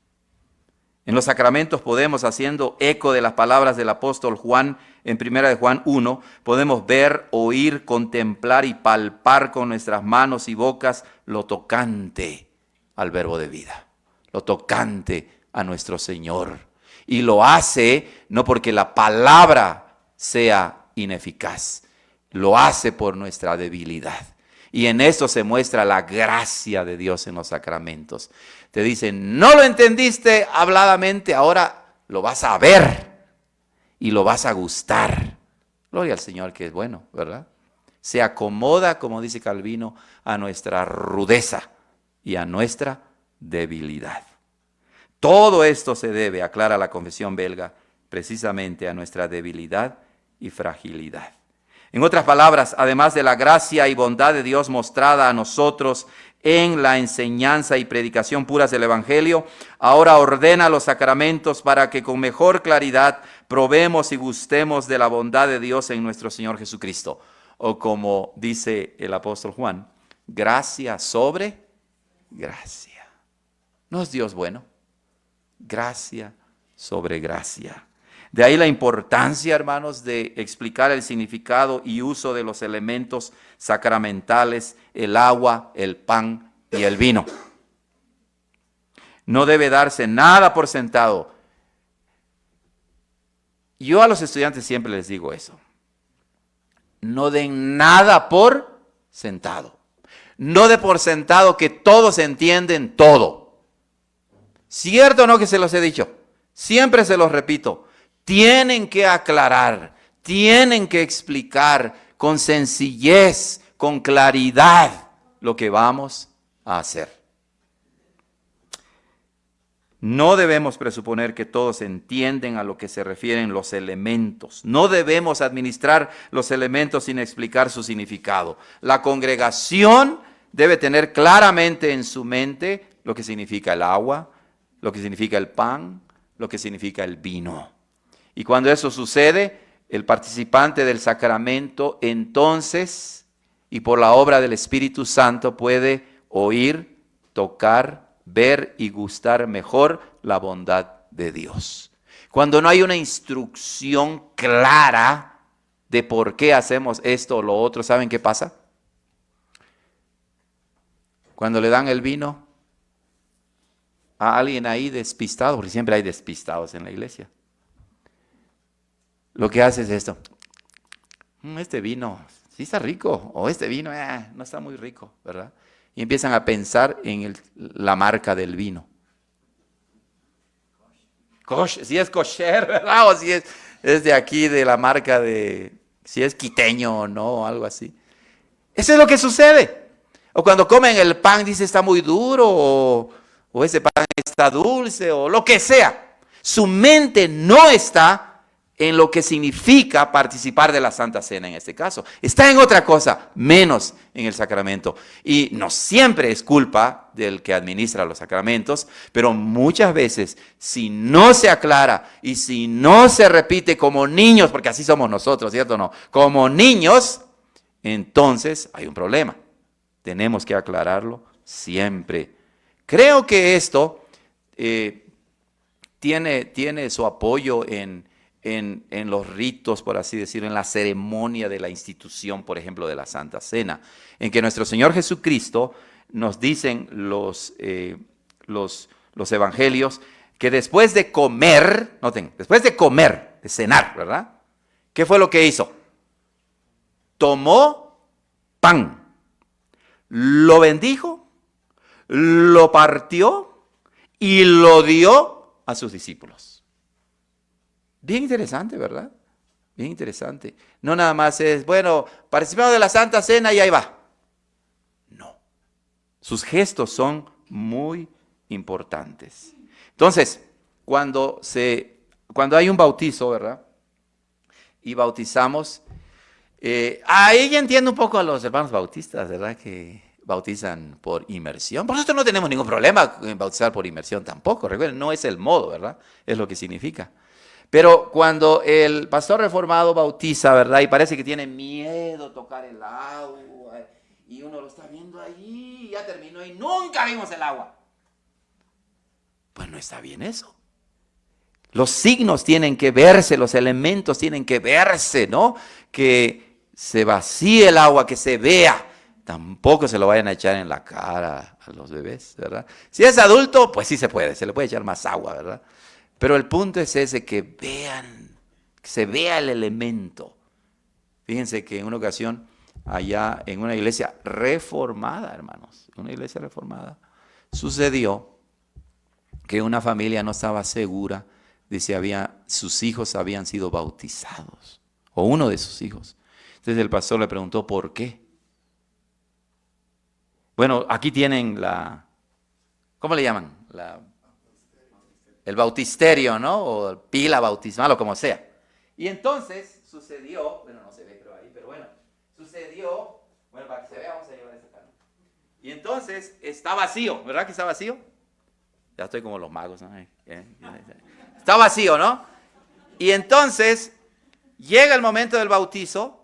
En los sacramentos podemos, haciendo eco de las palabras del apóstol Juan en 1 de Juan 1, podemos ver, oír, contemplar y palpar con nuestras manos y bocas lo tocante al verbo de vida, lo tocante a nuestro Señor. Y lo hace no porque la palabra sea ineficaz, lo hace por nuestra debilidad. Y en esto se muestra la gracia de Dios en los sacramentos. Te dicen, no lo entendiste habladamente, ahora lo vas a ver y lo vas a gustar. Gloria al Señor, que es bueno, ¿verdad? Se acomoda, como dice Calvino, a nuestra rudeza y a nuestra debilidad. Todo esto se debe, aclara la Confesión Belga, precisamente a nuestra debilidad y fragilidad. En otras palabras, además de la gracia y bondad de Dios mostrada a nosotros en la enseñanza y predicación puras del Evangelio, ahora ordena los sacramentos para que con mejor claridad probemos y gustemos de la bondad de Dios en nuestro Señor Jesucristo. O como dice el apóstol Juan, gracia sobre gracia. ¿No es Dios bueno? Gracia sobre gracia. De ahí la importancia, hermanos, de explicar el significado y uso de los elementos sacramentales, el agua, el pan y el vino. No debe darse nada por sentado. Yo a los estudiantes siempre les digo eso. No den nada por sentado. No de por sentado que todos entienden todo. ¿Cierto o no que se los he dicho? Siempre se los repito. Tienen que aclarar, tienen que explicar con sencillez, con claridad lo que vamos a hacer. No debemos presuponer que todos entienden a lo que se refieren los elementos. No debemos administrar los elementos sin explicar su significado. La congregación debe tener claramente en su mente lo que significa el agua, lo que significa el pan, lo que significa el vino. Y cuando eso sucede, el participante del sacramento entonces, y por la obra del Espíritu Santo, puede oír, tocar, ver y gustar mejor la bondad de Dios. Cuando no hay una instrucción clara de por qué hacemos esto o lo otro, ¿saben qué pasa? Cuando le dan el vino a alguien ahí despistado, porque siempre hay despistados en la iglesia, lo que hace es esto. Este vino sí está rico, o este vino no está muy rico, ¿verdad? Y empiezan a pensar en la marca del vino. Si es kosher, ¿verdad? O si es de aquí, de la marca de, si es quiteño o no, o algo así. Eso es lo que sucede. O cuando comen el pan, dice está muy duro, o ese pan está dulce, o lo que sea. Su mente no está en lo que significa participar de la Santa Cena en este caso. Está en otra cosa, menos en el sacramento. Y no siempre es culpa del que administra los sacramentos, pero muchas veces, si no se aclara y si no se repite como niños, porque así somos nosotros, ¿cierto o no? Como niños, entonces hay un problema. Tenemos que aclararlo siempre. Creo que esto tiene su apoyo en los ritos, por así decirlo, en la ceremonia de la institución, por ejemplo, de la Santa Cena, en que nuestro Señor Jesucristo nos dicen los evangelios que después de comer, noten, después de comer, de cenar, ¿verdad? ¿Qué fue lo que hizo? tomó pan, lo bendijo, lo partió y lo dio a sus discípulos. Bien interesante, ¿verdad? Bien interesante. No nada más es, bueno, participamos de la Santa Cena y ahí va. No. Sus gestos son muy importantes. Entonces, cuando hay un bautizo, ¿verdad? Y bautizamos, ahí ya entiendo un poco a los hermanos bautistas, ¿verdad? Que bautizan por inmersión. Por nosotros no tenemos ningún problema en bautizar por inmersión tampoco. Recuerden, no es el modo, ¿verdad? Es lo que significa. Pero cuando el pastor reformado bautiza, ¿verdad? Y parece que tiene miedo tocar el agua, y uno lo está viendo allí, y ya terminó y nunca vimos el agua. Pues no está bien eso. Los signos tienen que verse, los elementos tienen que verse, ¿no? Que se vacíe el agua, que se vea. Tampoco se lo vayan a echar en la cara a los bebés, ¿verdad? Si es adulto, pues sí se le puede echar más agua, ¿verdad? Pero el punto es ese, que vean, que se vea el elemento. Fíjense que en una ocasión, allá en una iglesia reformada, hermanos, una iglesia reformada, sucedió que una familia no estaba segura de si sus hijos habían sido bautizados, o uno de sus hijos. Entonces el pastor le preguntó, ¿por qué? Bueno, aquí tienen ¿cómo le llaman? El bautisterio, ¿no? O pila bautismal o como sea. Y entonces sucedió, bueno, no se ve creo ahí, pero bueno, sucedió, bueno, para que se vea vamos a llevar esta carne. Y entonces está vacío, ¿verdad que está vacío? Ya estoy como los magos, ¿no? Está vacío, ¿no? Y entonces llega el momento del bautizo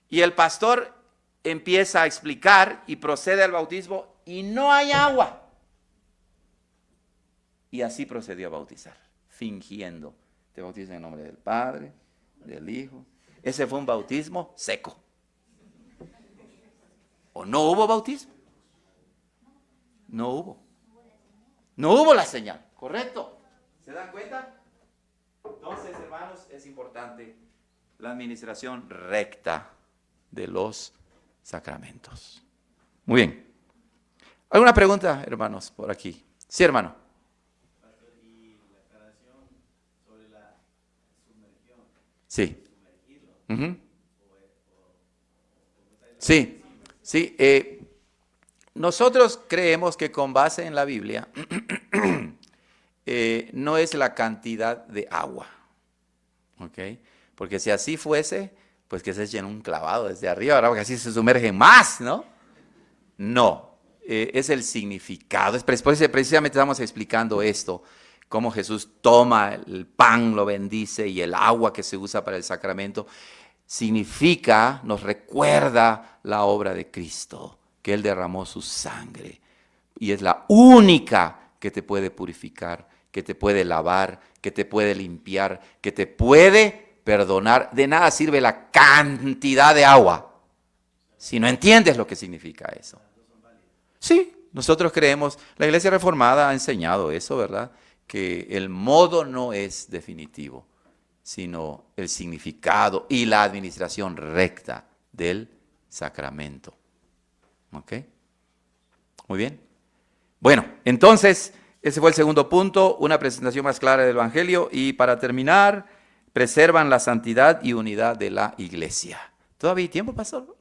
y el pastor empieza a explicar y procede al bautismo y no hay agua. Y así procedió a bautizar, fingiendo. Te bautizo en el nombre del Padre, del Hijo. Ese fue un bautismo seco. ¿O no hubo bautismo? No hubo. No hubo la señal, ¿correcto? ¿Se dan cuenta? Entonces, hermanos, es importante la administración recta de los sacramentos. Muy bien. ¿Alguna pregunta, hermanos, por aquí? Sí, hermano. Y la aclaración sobre la sumergión. Sí. Sí, sí. Nosotros creemos que con base en la Biblia no es la cantidad de agua, ¿ok? Porque si así fuese, pues que se echen un clavado desde arriba, ¿verdad? Porque así se sumergen más, ¿no? No, es el significado. Precisamente estamos explicando esto, cómo Jesús toma el pan, lo bendice, y el agua que se usa para el sacramento significa, nos recuerda la obra de Cristo, que Él derramó su sangre y es la única que te puede purificar, que te puede lavar, que te puede limpiar, que te puede perdonar. De nada sirve la cantidad de agua si no entiendes lo que significa eso. Sí, nosotros creemos, la Iglesia Reformada ha enseñado eso, ¿verdad? Que el modo no es definitivo, sino el significado y la administración recta del sacramento. ¿Ok? Muy bien. Bueno, entonces, ese fue el segundo punto, una presentación más clara del Evangelio. Y para terminar, preservan la santidad y unidad de la Iglesia. ¿Todavía hay tiempo, pastor?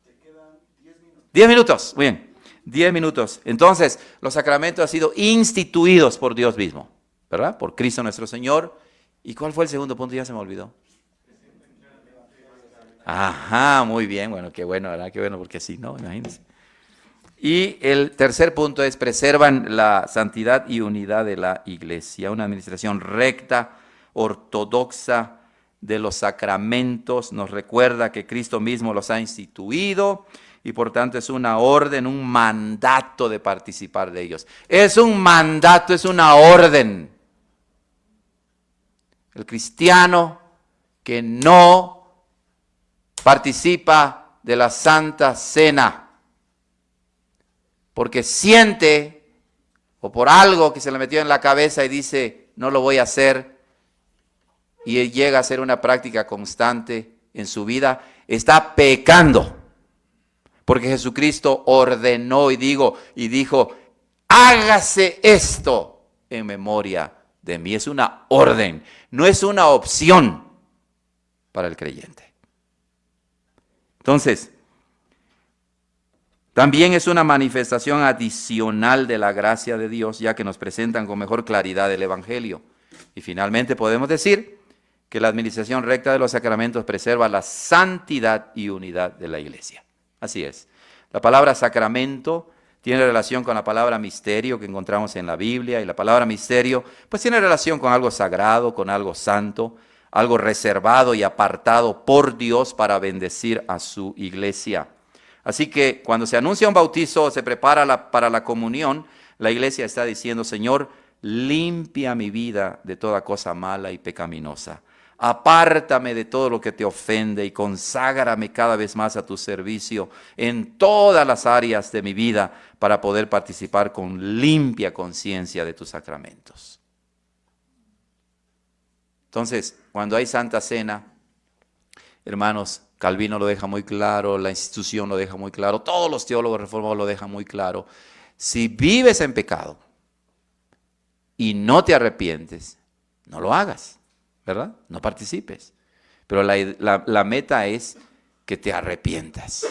Te quedan 10 minutos. 10 minutos, muy bien. 10 minutos. Entonces, los sacramentos han sido instituidos por Dios mismo, ¿verdad? Por Cristo nuestro Señor. ¿Y cuál fue el segundo punto? Ya se me olvidó. Ajá, muy bien, bueno, qué bueno, ¿verdad? Qué bueno, porque sí, ¿no? Imagínense. Y el tercer punto es preservan la santidad y unidad de la Iglesia, una administración recta, ortodoxa de los sacramentos. Nos recuerda que Cristo mismo los ha instituido y por tanto es una orden, un mandato de participar de ellos. Es un mandato, es una orden. El cristiano que no participa de la Santa Cena porque siente o por algo que se le metió en la cabeza y dice, no lo voy a hacer, y llega a ser una práctica constante en su vida, está pecando. Porque Jesucristo ordenó y dijo, hágase esto en memoria de mí. Es una orden, no es una opción para el creyente. Entonces, también es una manifestación adicional de la gracia de Dios, ya que nos presentan con mejor claridad el Evangelio. Y finalmente podemos decir que la administración recta de los sacramentos preserva la santidad y unidad de la iglesia. Así es. La palabra sacramento tiene relación con la palabra misterio que encontramos en la Biblia, y la palabra misterio pues tiene relación con algo sagrado, con algo santo, algo reservado y apartado por Dios para bendecir a su iglesia. Así que cuando se anuncia un bautizo, se prepara para la comunión, la iglesia está diciendo, Señor, limpia mi vida de toda cosa mala y pecaminosa. Apártame de todo lo que te ofende y conságrame cada vez más a tu servicio en todas las áreas de mi vida para poder participar con limpia conciencia de tus sacramentos. Entonces, cuando hay Santa Cena, hermanos, Calvino lo deja muy claro, la institución lo deja muy claro, todos los teólogos reformados lo dejan muy claro. Si vives en pecado y no te arrepientes, no lo hagas. ¿Verdad? No participes. Pero la meta es que te arrepientas.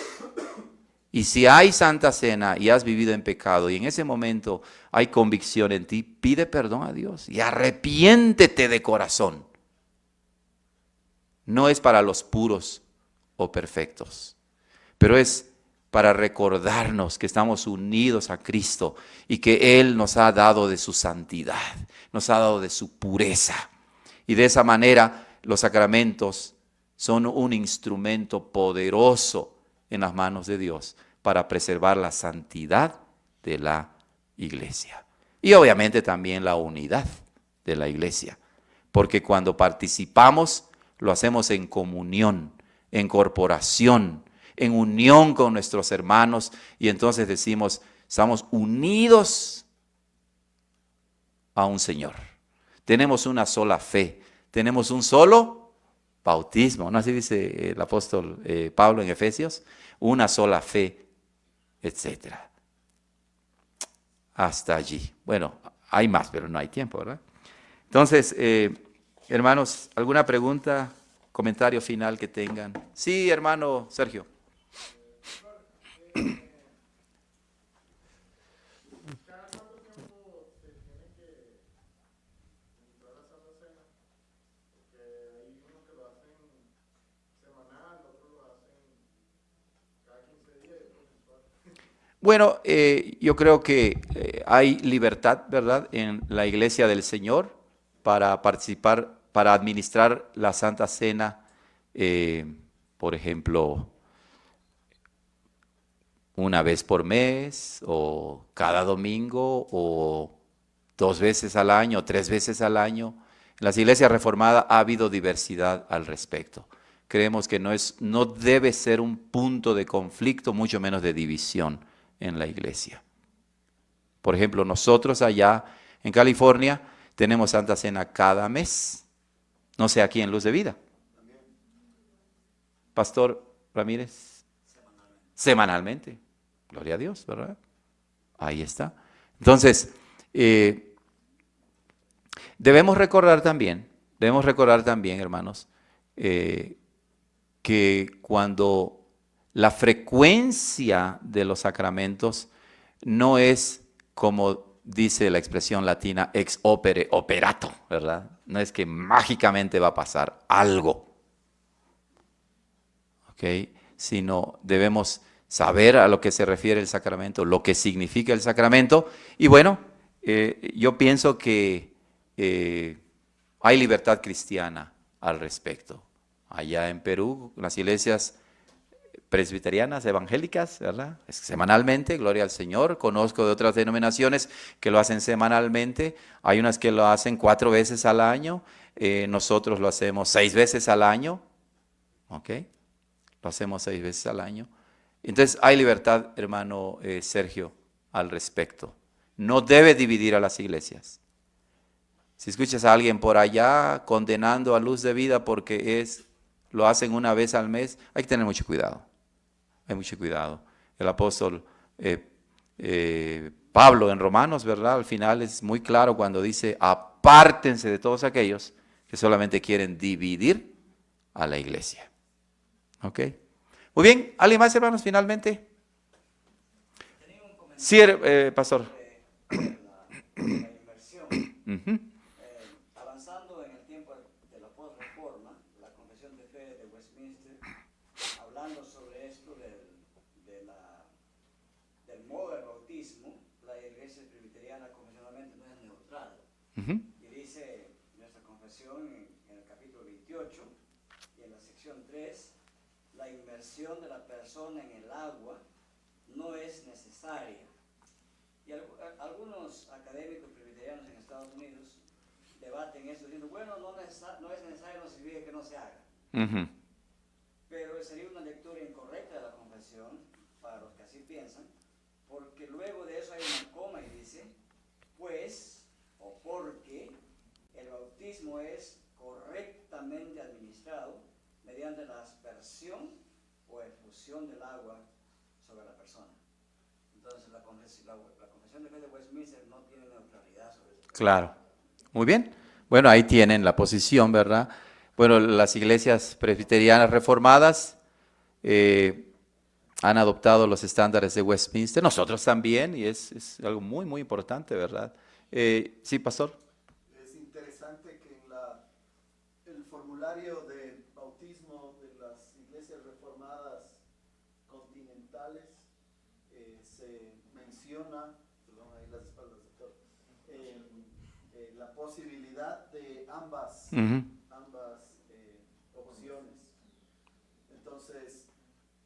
Y si hay Santa Cena y has vivido en pecado y en ese momento hay convicción en ti, pide perdón a Dios y arrepiéntete de corazón. No es para los puros o perfectos, pero es para recordarnos que estamos unidos a Cristo y que Él nos ha dado de su santidad, nos ha dado de su pureza. Y de esa manera los sacramentos son un instrumento poderoso en las manos de Dios para preservar la santidad de la iglesia. Y obviamente también la unidad de la iglesia. Porque cuando participamos lo hacemos en comunión, en corporación, en unión con nuestros hermanos. Y entonces decimos, estamos unidos a un Señor. Tenemos una sola fe, tenemos un solo bautismo, ¿no? Así dice el apóstol Pablo en Efesios, una sola fe, etc. Hasta allí. Bueno, hay más, pero no hay tiempo, ¿verdad? Entonces, hermanos, ¿alguna pregunta, comentario final que tengan? Sí, hermano Sergio. Bueno, yo creo que hay libertad, ¿verdad?, en la iglesia del Señor para participar, para administrar la Santa Cena, por ejemplo, una vez por mes, o cada domingo, o 2 veces al año, o 3 veces al año. En las iglesias reformadas ha habido diversidad al respecto. Creemos que no debe ser un punto de conflicto, mucho menos de división en la iglesia. Por ejemplo, nosotros allá en California tenemos Santa Cena cada mes. No sé, aquí en Luz de Vida. Pastor Ramírez. Semanalmente. Gloria a Dios, ¿verdad? Ahí está. Entonces, debemos recordar también, hermanos, que cuando la frecuencia de los sacramentos no es como dice la expresión latina ex opere operato, ¿verdad? No es que mágicamente va a pasar algo, ¿ok? Sino debemos saber a lo que se refiere el sacramento, lo que significa el sacramento. Y bueno, yo pienso que hay libertad cristiana al respecto. Allá en Perú, las iglesias presbiterianas, evangélicas, ¿verdad? Semanalmente, gloria al Señor. Conozco de otras denominaciones que lo hacen semanalmente. Hay unas que lo hacen 4 veces al año. Nosotros lo hacemos 6 veces al año. ¿Ok? Lo hacemos 6 veces al año. Entonces hay libertad, hermano Sergio, al respecto. No debe dividir a las iglesias. Si escuchas a alguien por allá condenando a Luz de Vida porque es lo hacen una vez al mes, hay que tener mucho cuidado. Hay mucho cuidado. El apóstol Pablo en Romanos, ¿verdad? Al final es muy claro cuando dice, apártense de todos aquellos que solamente quieren dividir a la iglesia. ¿Ok? Muy bien, ¿alguien más, hermanos, finalmente? Sí, pastor. La inversión. Uh-huh. Avanzando en el tiempo de la post-reforma, la Confesión de Fe de Westminster, hablando sobre esto del modo de bautismo, la iglesia presbiteriana convencionalmente no es neutral. Uh-huh. Y dice nuestra confesión en el capítulo 28 y en la sección 3, la inmersión de la persona en el agua no es necesaria. Y algunos académicos presbiterianos en Estados Unidos debaten esto diciendo, bueno, no es necesario, no significa que no se haga. Uh-huh. Pero sería una lectura incorrecta de la confesión, para los que así piensan, porque luego de eso hay una coma y dice, pues, o porque, el bautismo es correctamente administrado mediante la aspersión o efusión del agua sobre la persona. Entonces la confesión de fe de Westminster no tiene neutralidad sobre eso. Claro. Muy bien. Bueno, ahí tienen la posición, ¿verdad? Bueno, las iglesias presbiterianas reformadas han adoptado los estándares de Westminster. Nosotros también, y es algo muy, muy importante, ¿verdad? Sí, pastor. Es interesante que en el formulario de bautismo de las iglesias reformadas continentales se menciona, perdón, ahí las espaldas, doctor, la posibilidad de ambas opciones. Entonces,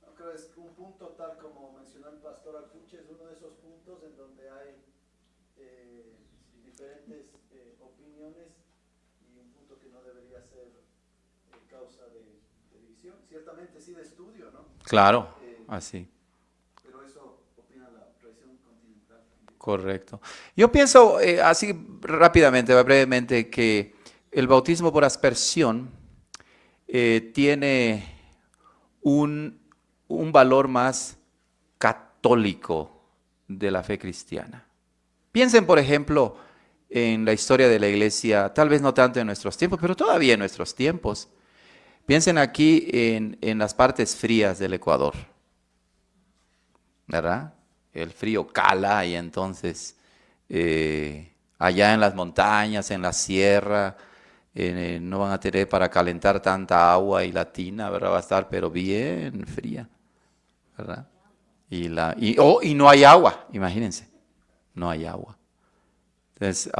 no creo que es un punto tal como mencionó el pastor Acuche, es uno de esos puntos en donde hay diferentes opiniones y un punto que no debería ser causa de división. Ciertamente sí de estudio, ¿no? Claro, así. Pero eso opina la tradición continental. Correcto. Yo pienso así rápidamente, brevemente, que el bautismo por aspersión tiene un valor más católico de la fe cristiana. Piensen, por ejemplo, en la historia de la iglesia, tal vez no tanto en nuestros tiempos, pero todavía en nuestros tiempos. Piensen aquí en las partes frías del Ecuador, ¿verdad? El frío cala y entonces allá en las montañas, en la sierra, no van a tener para calentar tanta agua y la tina, ¿verdad? Va a estar pero bien fría, ¿verdad? Y no hay agua, imagínense, no hay agua. Entonces,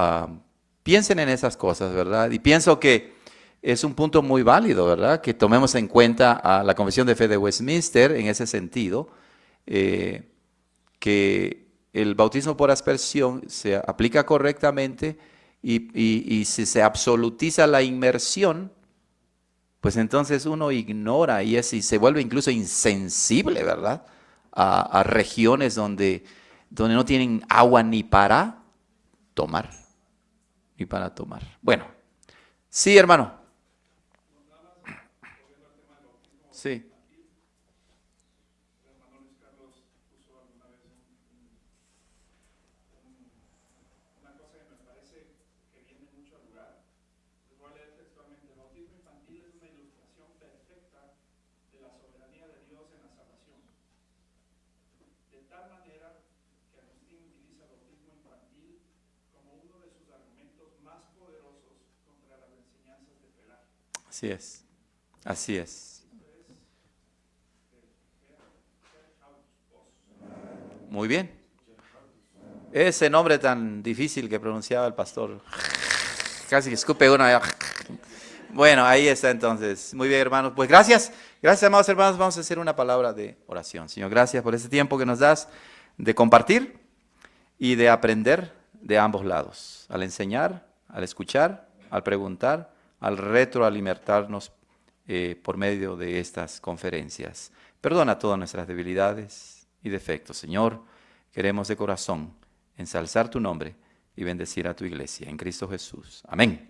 piensen en esas cosas, ¿verdad? Y pienso que es un punto muy válido, ¿verdad? Que tomemos en cuenta a la Confesión de Fe de Westminster en ese sentido, que el bautismo por aspersión se aplica correctamente y si se absolutiza la inmersión, pues entonces uno ignora y se vuelve incluso insensible, ¿verdad? A regiones donde no tienen agua ni para tomar. Ni para tomar. Bueno, sí, hermano. Sí. Así es, así es. Muy bien. Ese nombre tan difícil que pronunciaba el pastor. Casi escupe uno. Bueno, ahí está entonces. Muy bien, hermanos. Pues gracias. Gracias, amados hermanos. Vamos a hacer una palabra de oración. Señor, gracias por este tiempo que nos das de compartir y de aprender de ambos lados. Al enseñar, al escuchar, al preguntar, al retroalimentarnos por medio de estas conferencias. Perdona todas nuestras debilidades y defectos, Señor. Queremos de corazón ensalzar tu nombre y bendecir a tu iglesia en Cristo Jesús. Amén.